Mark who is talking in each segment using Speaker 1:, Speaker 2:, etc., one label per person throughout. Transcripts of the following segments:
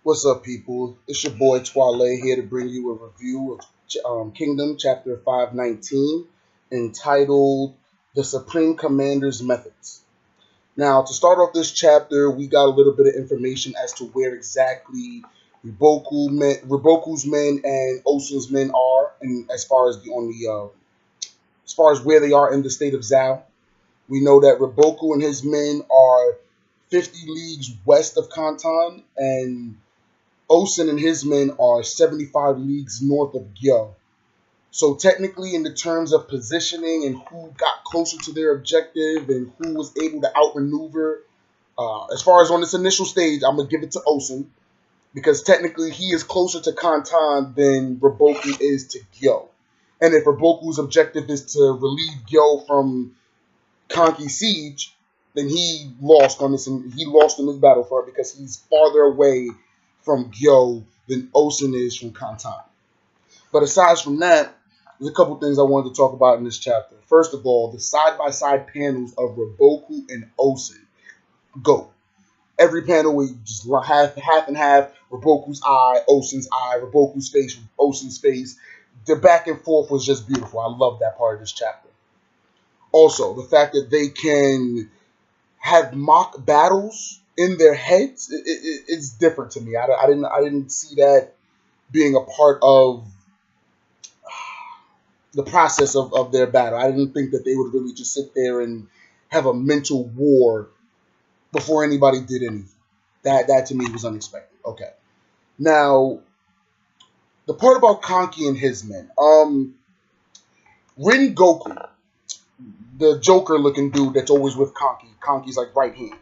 Speaker 1: What's up, people? It's your boy Twale here to bring you a review of Kingdom Chapter 519 entitled The Supreme Commander's Methods. Now, to start off this chapter, we got a little bit of information as to where exactly Riboku's men and Osun's men are, and as far as where they are in the state of Zao. We know that Riboku and his men are 50 leagues west of Kantan, and Osun and his men are 75 leagues north of Gyo. So technically, in the terms of positioning and who got closer to their objective and who was able to outmaneuver, as far as on this initial stage, I'm going to give it to Osun, because technically he is closer to Kantan than Riboku is to Gyo. And if Riboku's objective is to relieve Gyo from Kanki siege, then he lost in this battlefront because he's farther away from Gyo than Osun is from Kantan. But aside from that, there's a couple things I wanted to talk about in this chapter. First of all, the side-by-side panels of Riboku and Osun. Go. Every panel we just half and half, Riboku's eye, Osun's eye, Riboku's face, Osun's face. The back and forth was just beautiful. I love that part of this chapter. Also, the fact that they can have mock battles in their heads, it's different to me. I didn't see that being a part of the process of their battle. I didn't think that they would really just sit there and have a mental war before anybody did anything. That to me was unexpected. Okay. Now, the part about Kanki and his men. Rengoku, the Joker-looking dude that's always with Kanki. Kanki's like right hand.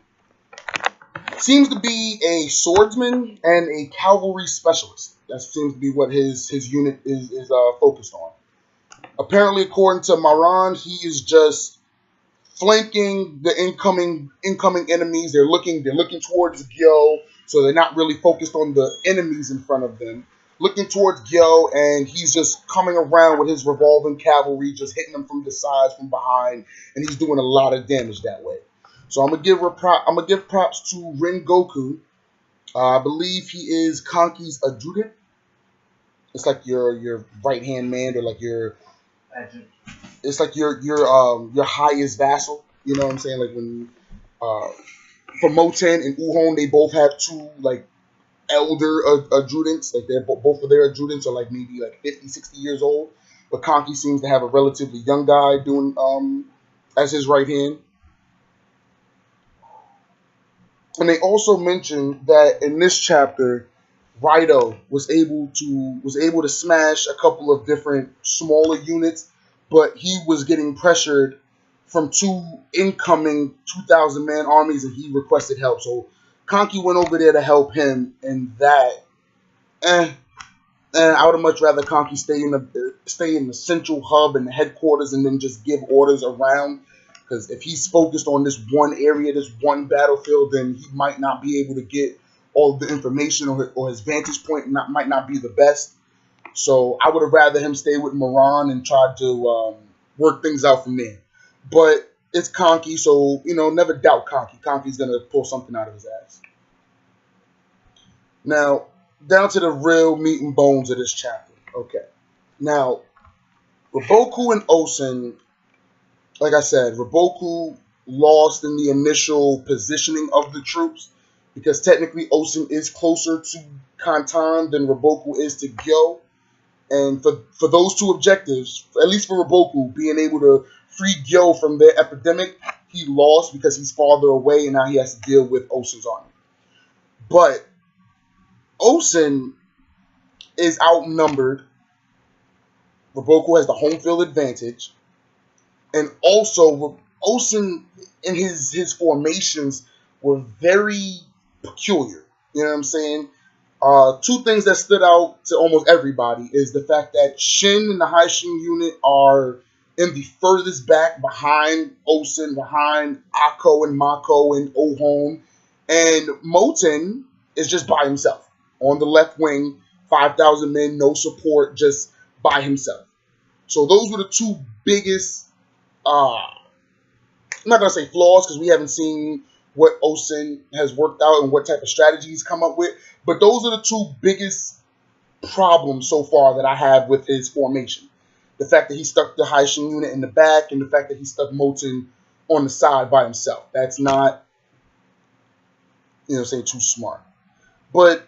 Speaker 1: Seems to be a swordsman and a cavalry specialist. That seems to be what his unit is focused on. Apparently, according to Maran, he is just flanking the incoming enemies. They're looking towards Gyo, so they're not really focused on the enemies in front of them. Looking towards Gyo, and he's just coming around with his revolving cavalry, just hitting them from the sides, from behind, and he's doing a lot of damage that way. So I'm gonna give props to Rengoku. I believe he is Kanki's adjutant. It's like your right hand man, or like your highest vassal. You know what I'm saying? Like when for Moten and Uhon, they both have two like elder adjutants. Like both of their adjutants are like maybe like 50, 60 years old. But Kanki seems to have a relatively young guy doing as his right hand. And they also mentioned that in this chapter, Rido was able to smash a couple of different smaller units, but he was getting pressured from two incoming 2,000-man armies, and he requested help. So Kanki went over there to help him, and that, I would have much rather Kanki stay in the central hub and the headquarters, and then just give orders around. Because if he's focused on this one area, this one battlefield, then he might not be able to get all of the information, or his vantage point might not be the best. So I would have rather him stay with Maran and try to work things out from there. But it's Kanki, so, never doubt Kanki. Kanki's going to pull something out of his ass. Now, down to the real meat and bones of this chapter. Okay. Now, Riboku and Osun, like I said, Riboku lost in the initial positioning of the troops, because technically Osun is closer to Kantan than Riboku is to Gyo. And for those two objectives, at least for Riboku, being able to free Gyo from their epidemic, he lost because he's farther away and now he has to deal with Osun's army. But Osun is outnumbered. Riboku has the home field advantage. And also, Osun in his formations were very peculiar. You know what I'm saying? Two things that stood out to almost everybody is the fact that Shin and the High Shin unit are in the furthest back behind Osun, behind Akko and Mako and Ohon. And Moten is just by himself. On the left wing, 5,000 men, no support, just by himself. So those were the two biggest, I'm not going to say flaws, because we haven't seen what OUSEN has worked out and what type of strategy he's come up with. But those are the two biggest problems so far that I have with his formation. The fact that he stuck the Haishin unit in the back and the fact that he stuck Moten on the side by himself. That's not, too smart. But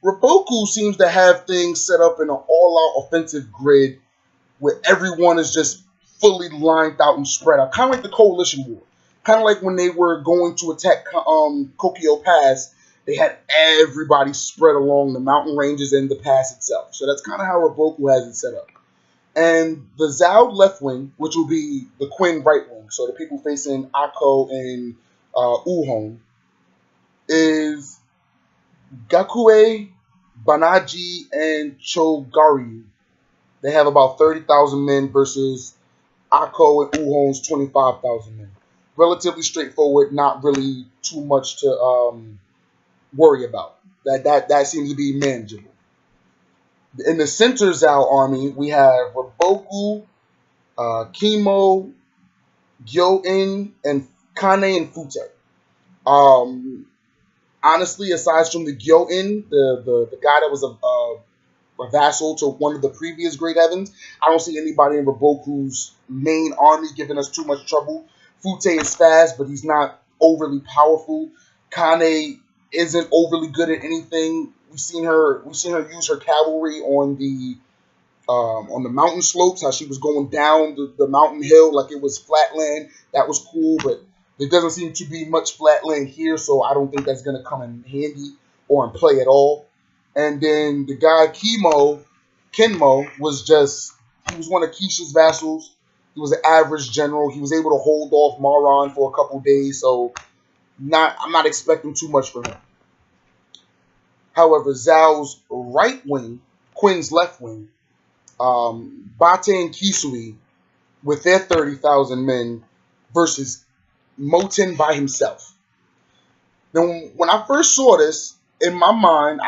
Speaker 1: Riboku seems to have things set up in an all-out offensive grid where everyone is just fully lined out and spread out. Kind of like the Coalition War. Kind of like when they were going to attack Kokyo Pass, they had everybody spread along the mountain ranges and the pass itself. So that's kind of how Riboku has it set up. And the Zao left wing, which will be the Quinn right wing, so the people facing Ako and Uhon, is Gakue, Banaji, and Chogaryu. They have about 30,000 men versus Ako and Uhon's 25,000 men. Relatively straightforward, not really too much to worry about. That seems to be manageable. In the center Zao army, we have Riboku, Kimo, Gyo-in, and Kane and Fute. Honestly, aside from the Gyo-in, the guy that was a vassal to one of the previous Great Heavens, I don't see anybody in Riboku's main army giving us too much trouble. Fute is fast, but he's not overly powerful. Kane isn't overly good at anything. We've seen her use her cavalry on the mountain slopes, how she was going down the mountain hill like it was flat land. That was cool, but there doesn't seem to be much flat land here, so I don't think that's going to come in handy or in play at all. And then the guy Kenmo, he was one of Kishi's vassals. He was an average general. He was able to hold off Maran for a couple days, so I'm not expecting too much from him. However, Zao's right wing, Quinn's left wing, Bate and Kisui with their 30,000 men versus Moten by himself. Now, when I first saw this, in my mind,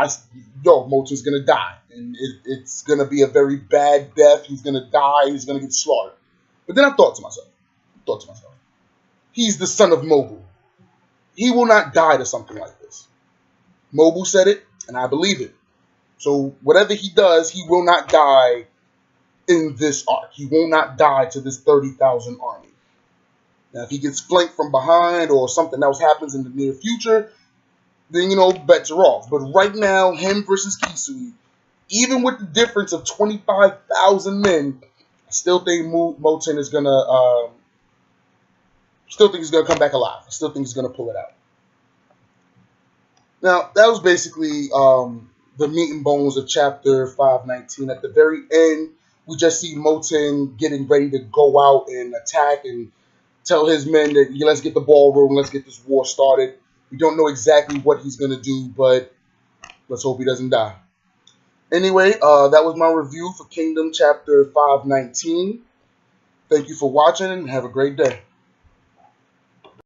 Speaker 1: Moten's going to die. And it's going to be a very bad death. He's going to die. He's going to get slaughtered. But then I thought to myself, he's the son of Mobu. He will not die to something like this. Mobu said it, and I believe it. So whatever he does, he will not die in this arc. He will not die to this 30,000 army. Now, if he gets flanked from behind or something else happens in the near future, then, bets are off. But right now, him versus Kisui, even with the difference of 25,000 men, I still think Moten is going to... Still think he's going to come back alive. I still think he's going to pull it out. Now, that was basically the meat and bones of Chapter 519. At the very end, we just see Moten getting ready to go out and attack and tell his men that let's get the ball rolling, let's get this war started. We don't know exactly what he's going to do, but let's hope he doesn't die. Anyway, that was my review for Kingdom Chapter 519. Thank you for watching and have a great day.